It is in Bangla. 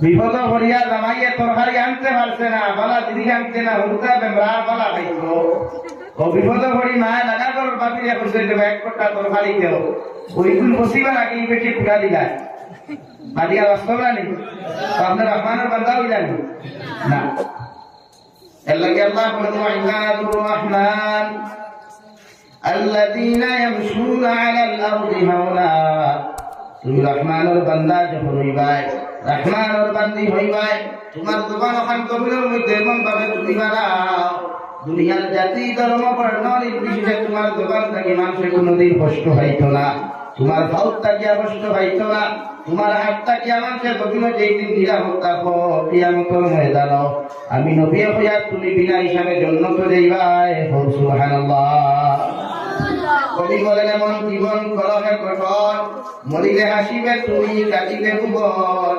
বিপদ করিয়া জামাইয়ে তরকারি আনতে পারছে না, বালা দিদি আনতে না, হুলকা বেমরা বালা খাইতো। ও বিপদ করি মা লাগা কর বাপিরে কইছে যে এক কোটা তরকারি দেও। ওইগুলো বসিবার আগে বেশি পুরা দিলাই। বাদিয়া বাস্তব না নেই। তো আপনার রহমানের বান্দা হইলেন না। এলাকে আল্লাহ বলে ইবাদুর রহমান আল্লাযীনা ইয়ামশুনা আলাল আরদি হাওলা। তুমি রহমানের বান্দা যখন হইবাই, রহমানের বান্দি হইবাই, তোমার দোকান ওখান কবিরের মধ্যে এমন ভাবে তুমি বানাও দুনিয়ার জাতি ধর্ম বর্ণ নির্বিশেষে তোমার দোকান থেকে মানুষের কোনোদিন কষ্ট হইতো না, তোমার ভাউত থাকিয়া কষ্ট হইতো না, তোমার হাত থাকিয়া মানুষের কখনো যেই দিন নিরাপত্তা কিয়ামতের ময়দান আমি নবী হইয়া তুমি বিনা হিসাবে জন্নত যাইবাই। সুবহানাল্লাহ। কবি বলেন এমন জীবন করহে কঠোর, মরিলে হাসিবে তুমি কাটিবে ভুবন।